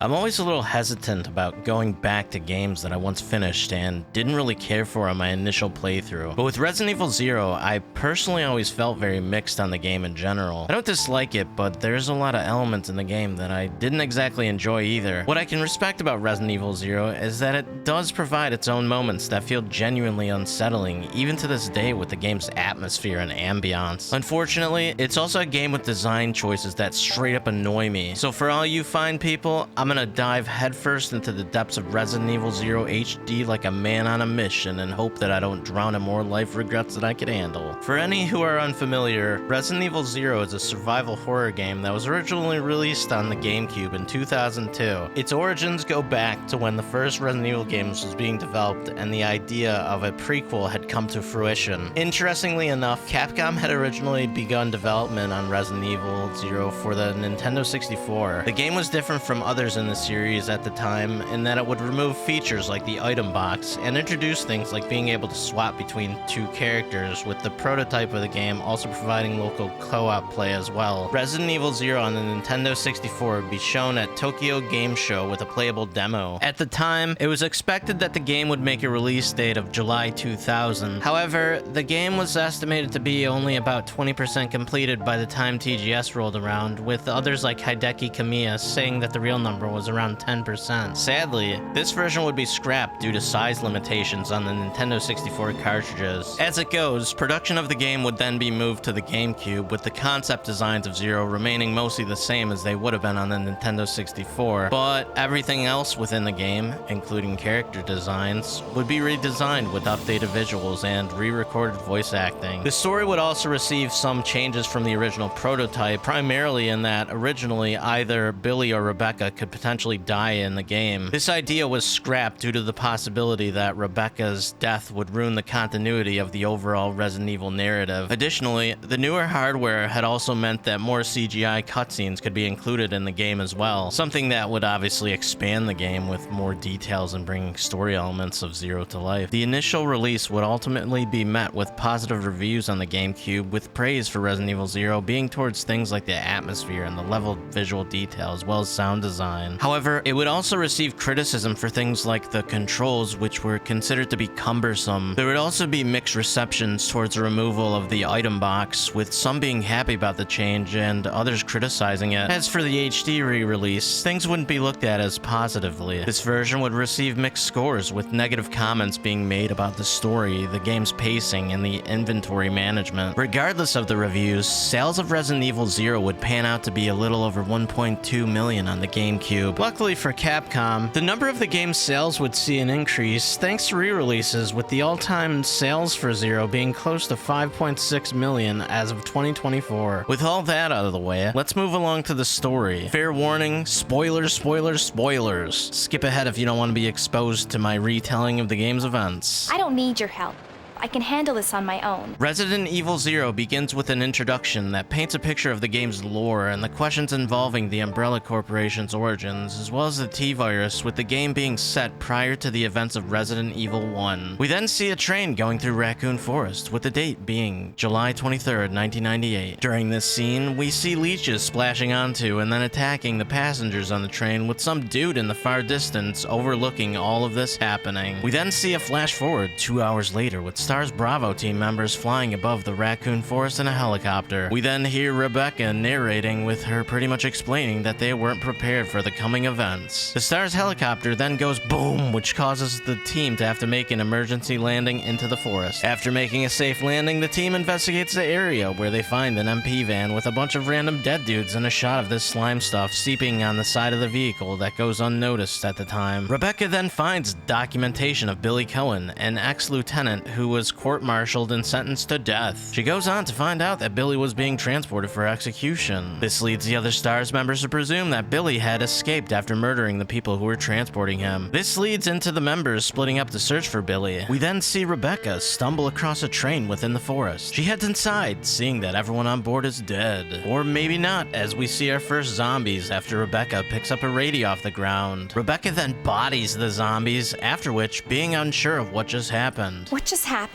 I'm always a little hesitant about going back to games that I once finished and didn't really care for on my initial playthrough. But with Resident Evil 0, I personally always felt very mixed on the game in general. I don't dislike it, but there's a lot of elements in the game that I didn't exactly enjoy either. What I can respect about Resident Evil 0 is that it does provide its own moments that feel genuinely unsettling, even to this day with the game's atmosphere and ambiance. Unfortunately, it's also a game with design choices that straight up annoy me. So for all you fine people, I'm gonna dive headfirst into the depths of Resident Evil 0 HD like a man on a mission and hope that I don't drown in more life regrets than I could handle. For any who are unfamiliar, Resident Evil 0 is a survival horror game that was originally released on the GameCube in 2002. Its origins go back to when the first Resident Evil games was being developed and the idea of a prequel had come to fruition. Interestingly enough, Capcom had originally begun development on Resident Evil 0 for the Nintendo 64. The game was different from others in the series at the time in that it would remove features like the item box and introduce things like being able to swap between two characters, with the prototype of the game also providing local co-op play as well. Resident Evil 0 on the Nintendo 64 would be shown at Tokyo Game Show with a playable demo. At the time, it was expected that the game would make a release date of July 2000. However, the game was estimated to be only about 20% completed by the time TGS rolled around, with others like Hideki Kamiya saying that the real number was around 10%. Sadly, this version would be scrapped due to size limitations on the Nintendo 64 cartridges. As it goes, production of the game would then be moved to the GameCube, with the concept designs of Zero remaining mostly the same as they would have been on the Nintendo 64, but everything else within the game, including character designs, would be redesigned with updated visuals and re-recorded voice acting. The story would also receive some changes from the original prototype, primarily in that originally either Billy or Rebecca could potentially die in the game. This idea was scrapped due to the possibility that Rebecca's death would ruin the continuity of the overall Resident Evil narrative. Additionally, the newer hardware had also meant that more CGI cutscenes could be included in the game as well, something that would obviously expand the game with more details and bringing story elements of Zero to life. The initial release would ultimately be met with positive reviews on the GameCube, with praise for Resident Evil 0 being towards things like the atmosphere and the level of visual detail as well as sound design. However, it would also receive criticism for things like the controls, which were considered to be cumbersome. There would also be mixed receptions towards the removal of the item box, with some being happy about the change and others criticizing it. As for the HD re-release, things wouldn't be looked at as positively. This version would receive mixed scores, with negative comments being made about the story, the game's pacing, and the inventory management. Regardless of the reviews, sales of Resident Evil 0 would pan out to be a little over 1.2 million on the GameCube. Luckily for Capcom, the number of the game's sales would see an increase thanks to re-releases, with the all-time sales for Zero being close to 5.6 million as of 2024. With all that out of the way, let's move along to the story. Fair warning, spoilers, spoilers, spoilers. Skip ahead if you don't want to be exposed to my retelling of the game's events. I don't need your help. I can handle this on my own. Resident Evil 0 begins with an introduction that paints a picture of the game's lore and the questions involving the Umbrella Corporation's origins, as well as the T-Virus, with the game being set prior to the events of Resident Evil 1. We then see a train going through Raccoon Forest, with the date being July 23rd, 1998. During this scene, we see leeches splashing onto and then attacking the passengers on the train, with some dude in the far distance overlooking all of this happening. We then see a flash forward 2 hours later with STARS Bravo team members flying above the Raccoon Forest in a helicopter. We then hear Rebecca narrating, with her pretty much explaining that they weren't prepared for the coming events. The STARS helicopter then goes boom, which causes the team to have to make an emergency landing into the forest. After making a safe landing, the team investigates the area, where they find an MP van with a bunch of random dead dudes and a shot of this slime stuff seeping on the side of the vehicle that goes unnoticed at the time. Rebecca then finds documentation of Billy Cohen, an ex-lieutenant who was court-martialed and sentenced to death. She goes on to find out that Billy was being transported for execution. This leads the other STARS members to presume that Billy had escaped after murdering the people who were transporting him. This leads into the members splitting up to search for Billy. We then see Rebecca stumble across a train within the forest. She heads inside, seeing that everyone on board is dead. Or maybe not, as we see our first zombies after Rebecca picks up a radio off the ground. Rebecca then bodies the zombies, after which, being unsure of what just happened. What just happened?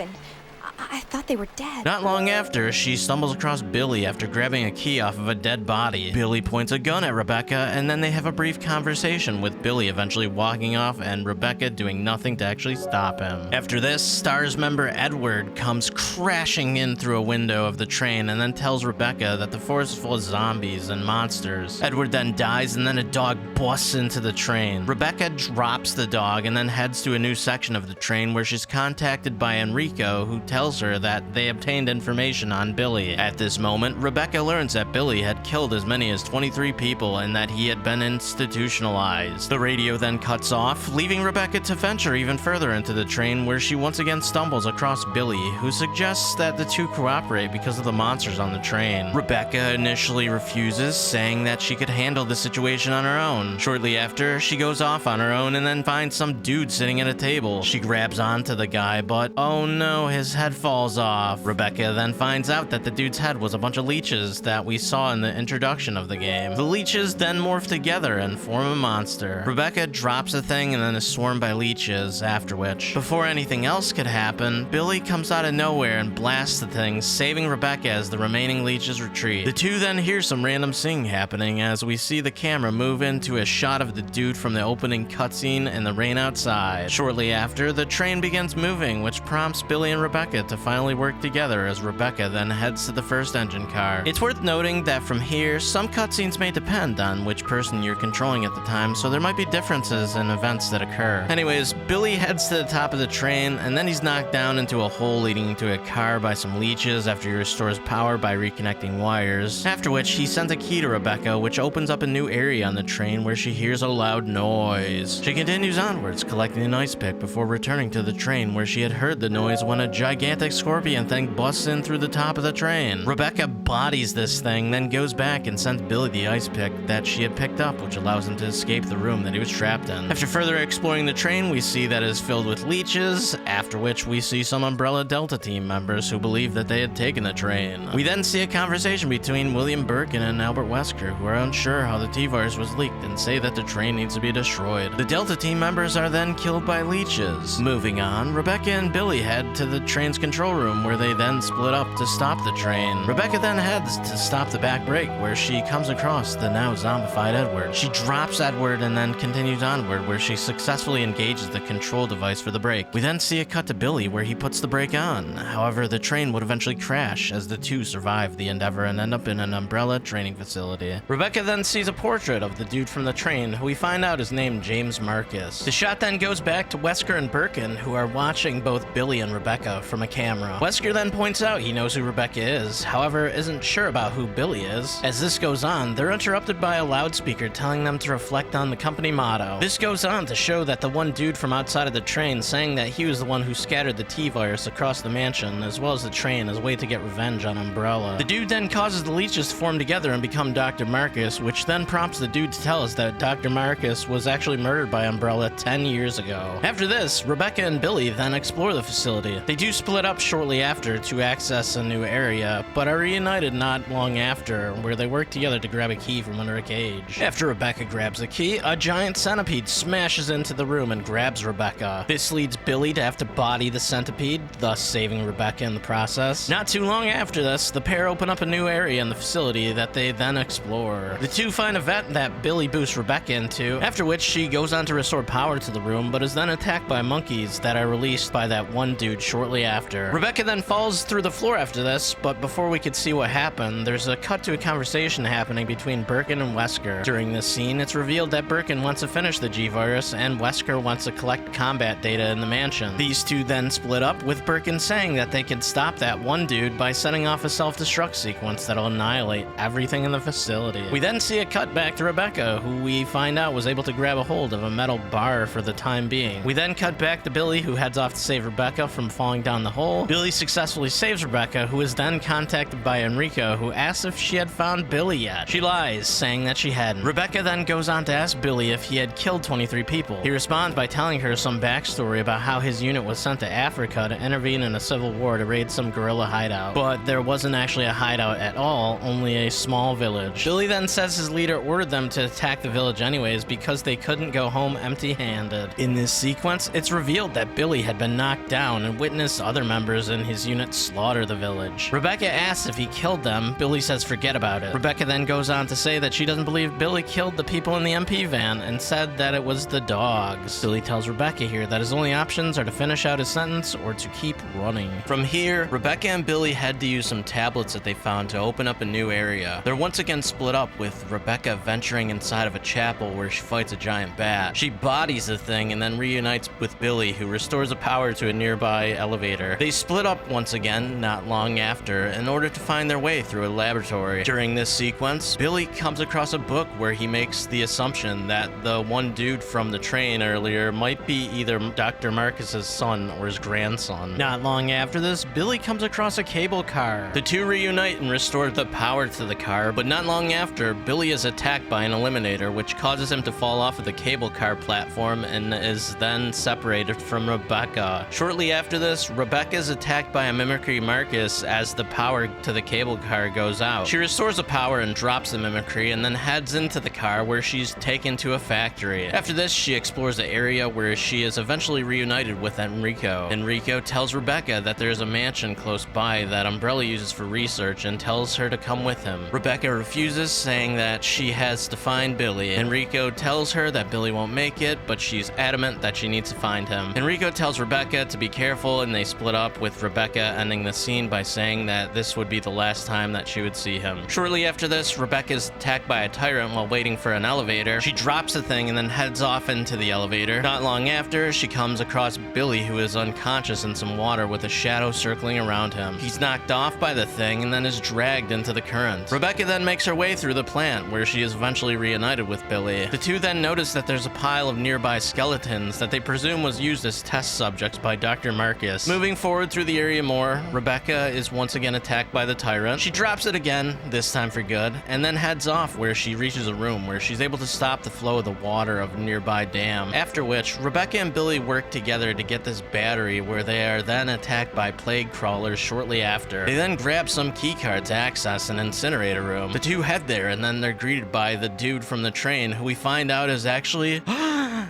I thought they were dead. Not long after, she stumbles across Billy after grabbing a key off of a dead body. Billy points a gun at Rebecca, and then they have a brief conversation with Billy eventually walking off and Rebecca doing nothing to actually stop him. After this, STARS member Edward comes crashing in through a window of the train and then tells Rebecca that the forest is full of zombies and monsters. Edward then dies and then a dog busts into the train. Rebecca drops the dog and then heads to a new section of the train where she's contacted by Enrico, who tells her that they obtained information on Billy. At this moment, Rebecca learns that Billy had killed as many as 23 people and that he had been institutionalized. The radio then cuts off, leaving Rebecca to venture even further into the train where she once again stumbles across Billy, who suggests that the two cooperate because of the monsters on the train. Rebecca initially refuses, saying that she could handle the situation on her own. Shortly after, she goes off on her own and then finds some dude sitting at a table. She grabs onto the guy, but oh no, his head falls off. Rebecca then finds out that the dude's head was a bunch of leeches that we saw in the introduction of the game. The leeches then morph together and form a monster. Rebecca drops the thing and then is swarmed by leeches, after which, before anything else could happen, Billy comes out of nowhere and blasts the thing, saving Rebecca as the remaining leeches retreat. The two then hear some random singing happening as we see the camera move into a shot of the dude from the opening cutscene and the rain outside. Shortly after, the train begins moving, which prompts Billy and Rebecca to finally work together as Rebecca then heads to the first engine car. It's worth noting that from here, some cutscenes may depend on which person you're controlling at the time, so there might be differences in events that occur. Anyways, Billy heads to the top of the train, and then he's knocked down into a hole leading into a car by some leeches after he restores power by reconnecting wires, after which he sends a key to Rebecca, which opens up a new area on the train where she hears a loud noise. She continues onwards, collecting an ice pick before returning to the train where she had heard the noise when a gigantic scorpion thing busts in through the top of the train. Rebecca bodies this thing, then goes back and sends Billy the ice pick that she had picked up, which allows him to escape the room that he was trapped in. After further exploring the train, we see that it is filled with leeches, after which we see some Umbrella Delta team members who believe that they had taken the train. We then see a conversation between William Birkin and Albert Wesker, who are unsure how the T-virus was leaked and say that the train needs to be destroyed. The Delta team members are then killed by leeches. Moving on, Rebecca and Billy head to the train's control room where they then split up to stop the train. Rebecca then heads to stop the back brake where she comes across the now zombified Edward. She drops Edward and then continues onward where she successfully engages the control device for the brake. We then see a cut to Billy where he puts the brake on. However, the train would eventually crash as the two survive the endeavor and end up in an Umbrella training facility. Rebecca then sees a portrait of the dude from the train, who we find out is named James Marcus. The shot then goes back to Wesker and Birkin, who are watching both Billy and Rebecca from a camera. Wesker then points out he knows who Rebecca is, however isn't sure about who Billy is. As this goes on, they're interrupted by a loudspeaker telling them to reflect on the company motto. This goes on to show that the one dude from outside of the train saying that he was the one who scattered the T-virus across the mansion as well as the train as a way to get revenge on Umbrella. The dude then causes the leeches to form together and become Dr. Marcus, which then prompts the dude to tell us that Dr. Marcus was actually murdered by Umbrella 10 years ago. After this, Rebecca and Billy then explore the facility. They do split up shortly after to access a new area, but are reunited not long after, where they work together to grab a key from under a cage. After Rebecca grabs the key, a giant centipede smashes into the room and grabs Rebecca. This leads Billy to have to body the centipede, thus saving Rebecca in the process. Not too long after this, the pair open up a new area in the facility that they then explore. The two find a vet that Billy boosts Rebecca into, after which she goes on to restore power to the room, but is then attacked by monkeys that are released by that one dude shortly after. Rebecca then falls through the floor after this, but before we could see what happened, there's a cut to a conversation happening between Birkin and Wesker. During this scene, it's revealed that Birkin wants to finish the G-virus and Wesker wants to collect combat data in the mansion. These two then split up, with Birkin saying that they could stop that one dude by setting off a self-destruct sequence that'll annihilate everything in the facility. We then see a cut back to Rebecca, who we find out was able to grab a hold of a metal bar for the time being. We then cut back to Billy, who heads off to save Rebecca from falling down the hole. Billy successfully saves Rebecca, who is then contacted by Enrico, who asks if she had found Billy yet. She lies, saying that she hadn't. Rebecca then goes on to ask Billy if he had killed 23 people. He responds by telling her some backstory about how his unit was sent to Africa to intervene in a civil war to raid some guerrilla hideout. But there wasn't actually a hideout at all, only a small village. Billy then says his leader ordered them to attack the village anyways because they couldn't go home empty-handed. In this sequence, it's revealed that Billy had been knocked down and witnessed other members in his unit slaughter the village. Rebecca asks if he killed them. Billy says forget about it. Rebecca then goes on to say that she doesn't believe Billy killed the people in the MP van and said that it was the dogs. Billy tells Rebecca here that his only options are to finish out his sentence or to keep running. From here, Rebecca and Billy head to use some tablets that they found to open up a new area. They're once again split up, with Rebecca venturing inside of a chapel where she fights a giant bat. She bodies the thing and then reunites with Billy, who restores the power to a nearby elevator. They split up once again not long after in order to find their way through a laboratory. During this sequence, Billy comes across a book where he makes the assumption that the one dude from the train earlier might be either Dr. Marcus's son or his grandson. Not long after this, Billy comes across a cable car. The two reunite and restore the power to the car, but not long after, Billy is attacked by an eliminator, which causes him to fall off of the cable car platform and is then separated from Rebecca. Shortly after this, Rebecca is attacked by a mimicry Marcus as the power to the cable car goes out. She restores the power and drops the mimicry and then heads into the car where she's taken to a factory. After this, she explores the area where she is eventually reunited with Enrico. Enrico tells Rebecca that there's a mansion close by that Umbrella uses for research and tells her to come with him. Rebecca refuses, saying that she has to find Billy. Enrico tells her that Billy won't make it, but she's adamant that she needs to find him. Enrico tells Rebecca to be careful, and they split up, with Rebecca ending the scene by saying that this would be the last time that she would see him. Shortly after this, Rebecca is attacked by a tyrant while waiting for an elevator. She drops the thing and then heads off into the elevator. Not long after, she comes across Billy, who is unconscious in some water with a shadow circling around him. He's knocked off by the thing and then is dragged into the current. Rebecca then makes her way through the plant, where she is eventually reunited with Billy. The two then notice that there's a pile of nearby skeletons that they presume was used as test subjects by Dr. Marcus. Moving forward through the area more, Rebecca is once again attacked by the tyrant. She drops it again, this time for good, and then heads off where she reaches a room where she's able to stop the flow of the water of a nearby dam. After which, Rebecca and Billy work together to get this battery, where they are then attacked by plague crawlers shortly after. They then grab some keycards to access an incinerator room. The two head there, and then they're greeted by the dude from the train, who we find out is actually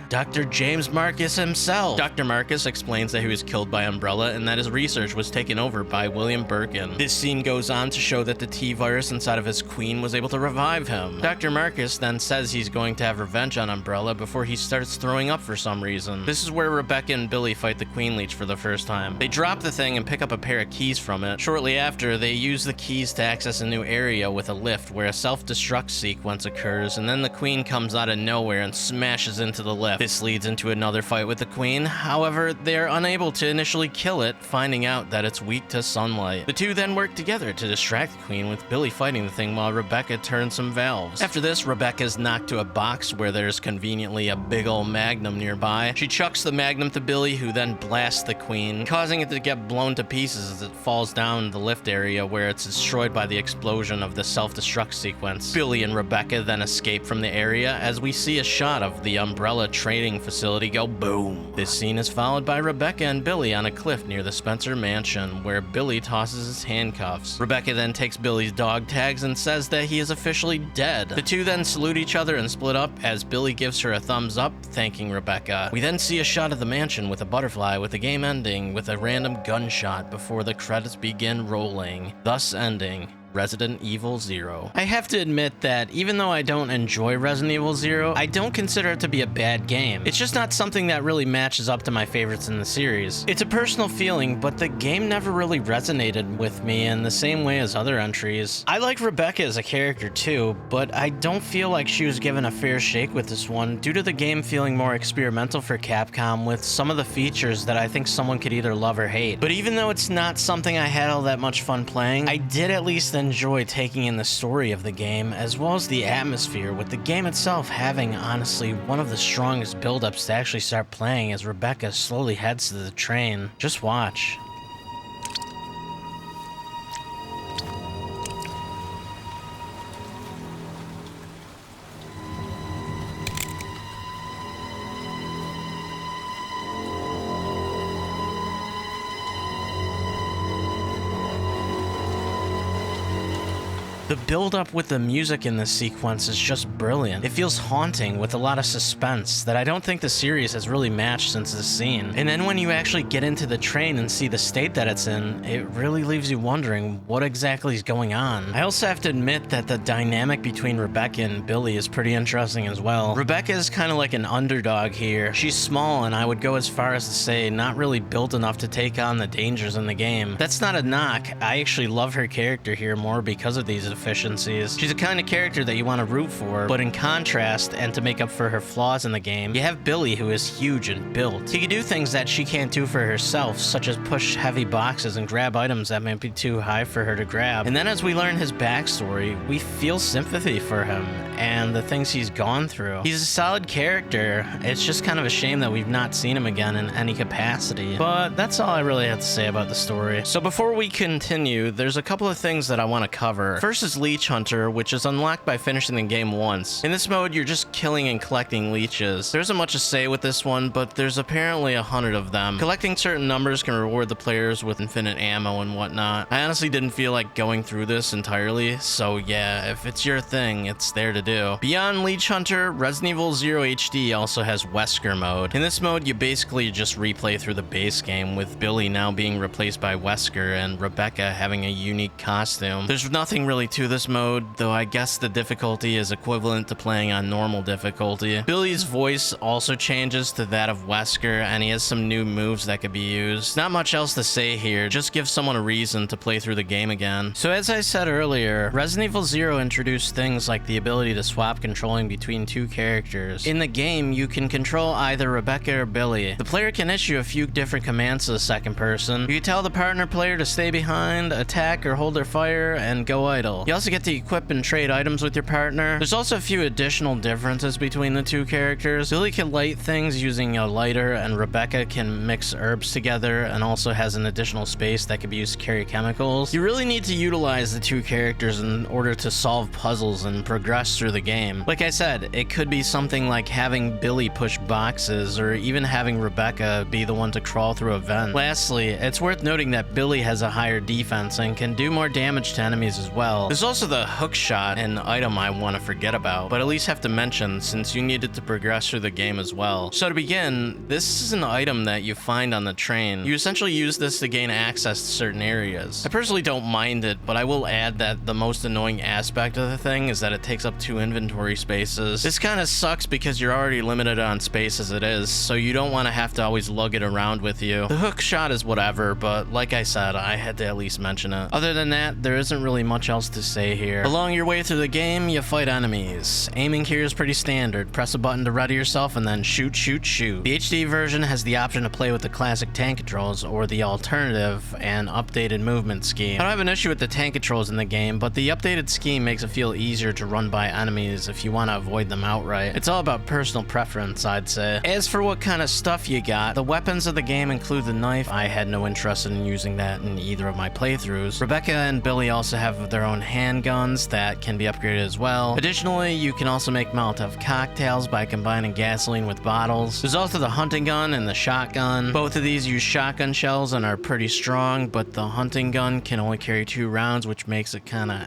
Dr. James Marcus himself. Dr. Marcus explains that he was killed by Umbrella and that his research was taken over by William Birkin. This scene goes on to show that the T-virus inside of his queen was able to revive him. Dr. Marcus then says he's going to have revenge on Umbrella before he starts throwing up for some reason. This is where Rebecca and Billy fight the Queen Leech for the first time. They drop the thing and pick up a pair of keys from it. Shortly after, they use the keys to access a new area with a lift where a self-destruct sequence occurs, and then the Queen comes out of nowhere and smashes into the lift. This leads into another fight with the Queen. However, they are unable to initially kill it, finding out that it's weak to sunlight. The two then work together to distract the Queen, with Billy fighting the thing while Rebecca turns some valves. After this, Rebecca is knocked to a box where there's conveniently a big ol' magnum nearby. She chucks the magnum to Billy, who then blasts the Queen, causing it to get blown to pieces as it falls down the lift area, where it's destroyed by the explosion of the self-destruct sequence. Billy and Rebecca then escape from the area as we see a shot of the Umbrella trading facility go boom. This scene is followed by Rebecca and Billy on a cliff near the Spencer mansion, where Billy tosses his handcuffs. Rebecca then takes Billy's dog tags and says that he is officially dead. The two then salute each other and split up as Billy gives her a thumbs up, thanking Rebecca. We then see a shot of the mansion with a butterfly, with the game ending with a random gunshot before the credits begin rolling, thus ending Resident Evil 0. I have to admit that even though I don't enjoy Resident Evil 0, I don't consider it to be a bad game. It's just not something that really matches up to my favorites in the series. It's a personal feeling, but the game never really resonated with me in the same way as other entries. I like Rebecca as a character too, but I don't feel like she was given a fair shake with this one due to the game feeling more experimental for Capcom with some of the features that I think someone could either love or hate. But even though it's not something I had all that much fun playing, I did at least enjoy taking in the story of the game as well as the atmosphere, with the game itself having honestly one of the strongest build-ups to actually start playing as Rebecca slowly heads to the train. Just watch. The build-up with the music in this sequence is just brilliant. It feels haunting with a lot of suspense that I don't think the series has really matched since this scene. And then when you actually get into the train and see the state that it's in, it really leaves you wondering what exactly is going on. I also have to admit that the dynamic between Rebecca and Billy is pretty interesting as well. Rebecca is kind of like an underdog here. She's small, and I would go as far as to say not really built enough to take on the dangers in the game. That's not a knock. I actually love her character here more because of these deficiencies. She's the kind of character that you want to root for, but in contrast, and to make up for her flaws in the game, you have Billy, who is huge and built. He can do things that she can't do for herself, such as push heavy boxes and grab items that might be too high for her to grab. And then as we learn his backstory, we feel sympathy for him and the things he's gone through. He's a solid character. It's just kind of a shame that we've not seen him again in any capacity. But that's all I really have to say about the story. So before we continue, there's a couple of things that I want to cover. First is Leech Hunter, which is unlocked by finishing the game once. In this mode, you're just killing and collecting leeches. There isn't much to say with this one, but there's apparently 100 of them. Collecting certain numbers can reward the players with infinite ammo and whatnot. I honestly didn't feel like going through this entirely, so yeah, if it's your thing, it's there to do. Beyond Leech Hunter, Resident Evil 0 HD also has Wesker mode. In this mode, you basically just replay through the base game, with Billy now being replaced by Wesker and Rebecca having a unique costume. There's nothing really to this mode, though I guess the difficulty is equivalent to playing on normal difficulty. Billy's voice also changes to that of Wesker, and he has some new moves that could be used. Not much else to say here, just give someone a reason to play through the game again. So as I said earlier, Resident Evil 0 introduced things like the ability to swap controlling between two characters. In the game, you can control either Rebecca or Billy. The player can issue a few different commands to the second person. You can tell the partner player to stay behind, attack or hold their fire, and go idle. You also get to equip and trade items with your partner. There's also a few additional differences between the two characters. Billy can light things using a lighter, and Rebecca can mix herbs together and also has an additional space that can be used to carry chemicals. You really need to utilize the two characters in order to solve puzzles and progress through the game. Like I said, it could be something like having Billy push boxes, or even having Rebecca be the one to crawl through a vent. Lastly, it's worth noting that Billy has a higher defense and can do more damage to enemies as well. There's also the hook shot, an item I want to forget about, but at least have to mention since you need it to progress through the game as well. So to begin, this is an item that you find on the train. You essentially use this to gain access to certain areas. I personally don't mind it, but I will add that the most annoying aspect of the thing is that it takes up 2 inventory spaces. This kind of sucks because you're already limited on space as it is, so you don't want to have to always lug it around with you. The hook shot is whatever, but like I said, I had to at least mention it. Other than that, there isn't really much else to say here. Along your way through the game, you fight enemies. Aiming here is pretty standard. Press a button to ready yourself and then shoot, shoot, shoot. The HD version has the option to play with the classic tank controls or the alternative and updated movement scheme. I don't have an issue with the tank controls in the game, but the updated scheme makes it feel easier to run by enemies if you want to avoid them outright. It's all about personal preference, I'd say. As for what kind of stuff you got, the weapons of the game include the knife. I had no interest in using that in either of my playthroughs. Rebecca and Billy also have their own handguns that can be upgraded as well. Additionally, you can also make Molotov cocktails by combining gasoline with bottles. There's also the hunting gun and the shotgun. Both of these use shotgun shells and are pretty strong, but the hunting gun can only carry 2 rounds, which makes it kinda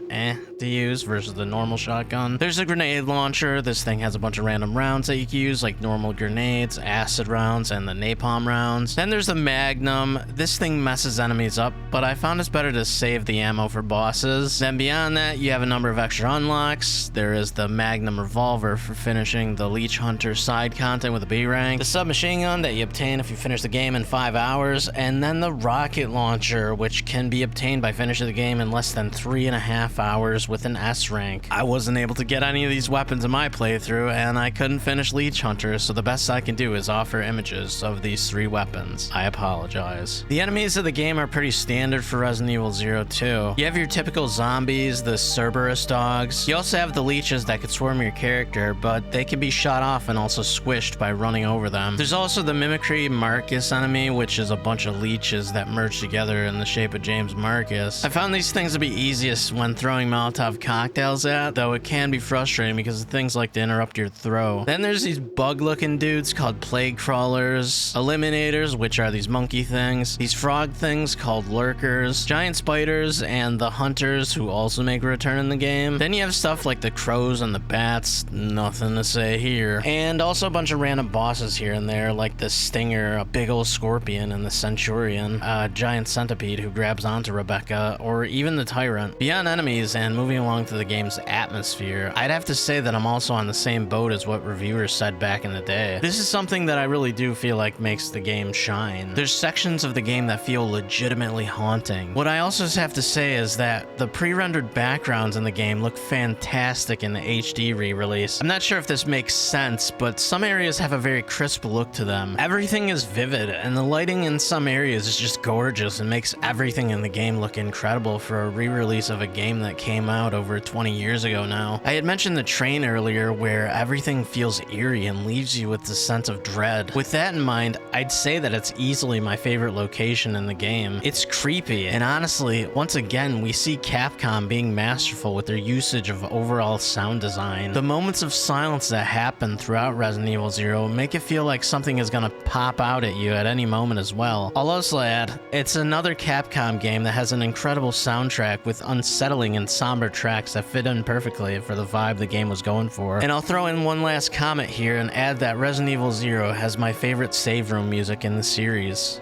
to use versus the normal shotgun. There's a grenade launcher. This thing has a bunch of random rounds that you can use, like normal grenades, acid rounds, and the napalm rounds. Then there's the Magnum. This thing messes enemies up, but I found it's better to save the ammo for bosses. Then beyond that, you have a number of extra unlocks. There is the Magnum revolver for finishing the Leech Hunter side content with a B rank, the submachine gun that you obtain if you finish the game in 5 hours, and then the rocket launcher, which can be obtained by finishing the game in less than 3.5 hours with an S rank. I wasn't able to get any of these weapons in my playthrough, and I couldn't finish Leech Hunter, so the best I can do is offer images of these 3 weapons. I apologize. The enemies of the game are pretty standard for Resident Evil 0 too. You have your typical zombies, the Cerberus dogs. You also have the leeches that could swarm your character, but they can be shot off and also squished by running over them. There's also the Mimicry Marcus enemy, which is a bunch of leeches that merge together in the shape of James Marcus. I found these things to be easiest when throwing Molotov cocktails at, though it can be frustrating because things like to interrupt your throw. Then there's these bug-looking dudes called plague crawlers, eliminators, which are these monkey things, these frog things called lurkers, giant spiders, and the hunters, who also also make a return in the game. Then you have stuff like the crows and the bats, nothing to say here. And also a bunch of random bosses here and there, like the Stinger, a big old scorpion, and the Centurion, a giant centipede who grabs onto Rebecca, or even the Tyrant. Beyond enemies and moving along through the game's atmosphere, I'd have to say that I'm also on the same boat as what reviewers said back in the day. This is something that I really do feel like makes the game shine. There's sections of the game that feel legitimately haunting. What I also have to say is that the pre-rendered backgrounds in the game look fantastic in the HD re-release. I'm not sure if this makes sense, but some areas have a very crisp look to them. Everything is vivid, and the lighting in some areas is just gorgeous and makes everything in the game look incredible for a re-release of a game that came out over 20 years ago now. I had mentioned the train earlier, where everything feels eerie and leaves you with the sense of dread. With that in mind, I'd say that it's easily my favorite location in the game. It's creepy, and honestly, once again, we see Capcom being masterful with their usage of overall sound design. The moments of silence that happen throughout Resident Evil 0 make it feel like something is gonna pop out at you at any moment as well. I'll also add, it's another Capcom game that has an incredible soundtrack with unsettling and somber tracks that fit in perfectly for the vibe the game was going for. And I'll throw in one last comment here and add that Resident Evil 0 has my favorite save room music in the series.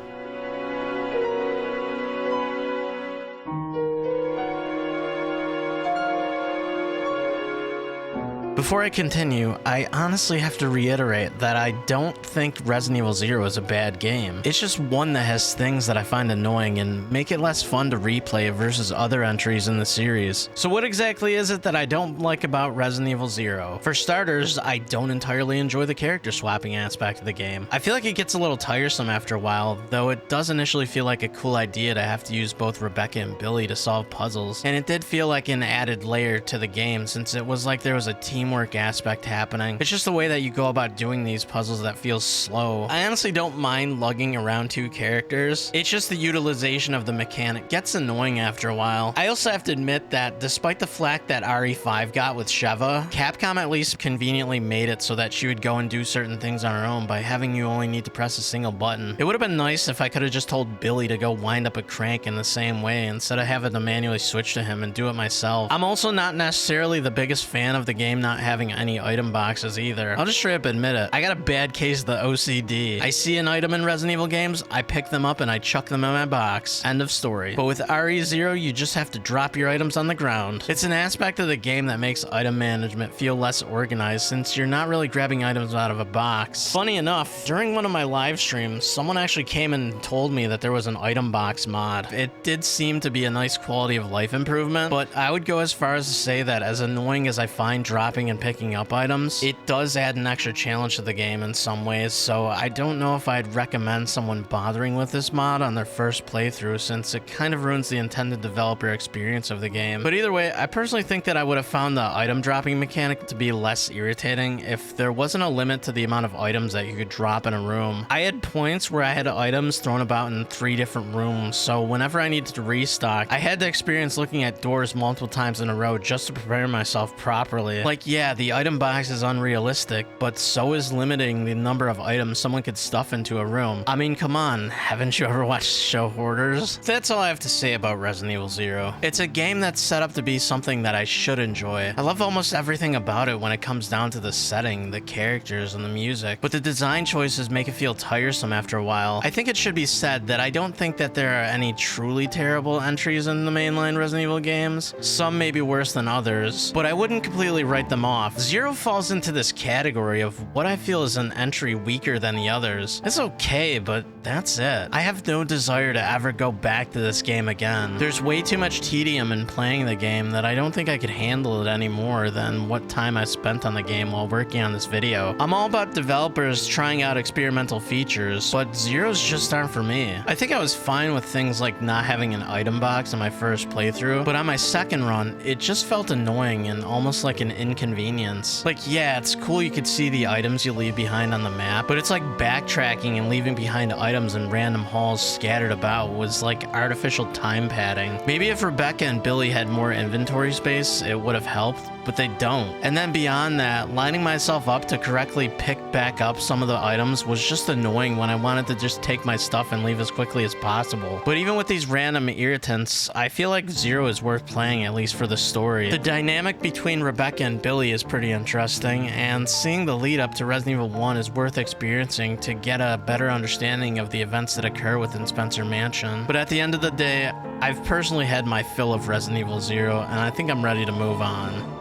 Before I continue, I honestly have to reiterate that I don't think Resident Evil 0 is a bad game. It's just one that has things that I find annoying and make it less fun to replay versus other entries in the series. So what exactly is it that I don't like about Resident Evil 0? For starters, I don't entirely enjoy the character swapping aspect of the game. I feel like it gets a little tiresome after a while, though it does initially feel like a cool idea to have to use both Rebecca and Billy to solve puzzles, and it did feel like an added layer to the game since it was like there was a teamwork aspect happening. It's just the way that you go about doing these puzzles that feels slow. I honestly don't mind lugging around two characters. It's just the utilization of the mechanic gets annoying after a while. I also have to admit that despite the flack that RE5 got with Sheva, Capcom at least conveniently made it so that she would go and do certain things on her own by having you only need to press a single button. It would have been nice if I could have just told Billy to go wind up a crank in the same way instead of having to manually switch to him and do it myself. I'm also not necessarily the biggest fan of the game not having any item boxes either. I'll just straight up admit it. I got a bad case of the OCD. I see an item in Resident Evil games, I pick them up and I chuck them in my box. End of story. But with RE0, you just have to drop your items on the ground. It's an aspect of the game that makes item management feel less organized since you're not really grabbing items out of a box. Funny enough, during one of my live streams, someone actually came and told me that there was an item box mod. It did seem to be a nice quality of life improvement, but I would go as far as to say that as annoying as I find dropping and picking up items, it does add an extra challenge to the game in some ways, so I don't know if I'd recommend someone bothering with this mod on their first playthrough since it kind of ruins the intended developer experience of the game. But either way, I personally think that I would have found the item dropping mechanic to be less irritating if there wasn't a limit to the amount of items that you could drop in a room. I had points where I had items thrown about in 3 different rooms, so whenever I needed to restock, I had to experience looking at doors multiple times in a row just to prepare myself properly. Like, yeah, the item box is unrealistic, but so is limiting the number of items someone could stuff into a room. I mean, come on, haven't you ever watched show Hoarders? That's all I have to say about Resident Evil 0. It's a game that's set up to be something that I should enjoy. I love almost everything about it when it comes down to the setting, the characters, and the music, but the design choices make it feel tiresome after a while. I think it should be said that I don't think that there are any truly terrible entries in the mainline Resident Evil games. Some may be worse than others, but I wouldn't completely write them off. 0 falls into this category of what I feel is an entry weaker than the others. It's okay, but that's it. I have no desire to ever go back to this game again. There's way too much tedium in playing the game that I don't think I could handle it any more than what time I spent on the game while working on this video. I'm all about developers trying out experimental features, but Zeros just aren't for me. I think I was fine with things like not having an item box in my first playthrough, but on my second run, it just felt annoying and almost like an inconvenience. Like, yeah, it's cool you could see the items you leave behind on the map, but it's like backtracking and leaving behind items in random halls scattered about was like artificial time padding. Maybe if Rebecca and Billy had more inventory space, it would have helped, but they don't. And then beyond that, lining myself up to correctly pick back up some of the items was just annoying when I wanted to just take my stuff and leave as quickly as possible. But even with these random irritants, I feel like Zero is worth playing, at least for the story. The dynamic between Rebecca and Billy is pretty interesting, and seeing the lead up to Resident Evil 1 is worth experiencing to get a better understanding of the events that occur within Spencer Mansion. But at the end of the day, I've personally had my fill of Resident Evil 0, and I think I'm ready to move on.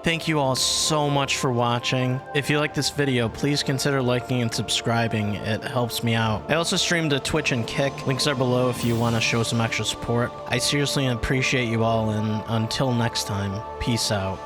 Thank you all so much for watching. If you like this video, please consider liking and subscribing. It helps me out. I also stream to Twitch and Kick. Links are below if you want to show some extra support. I seriously appreciate you all, and until next time, peace out.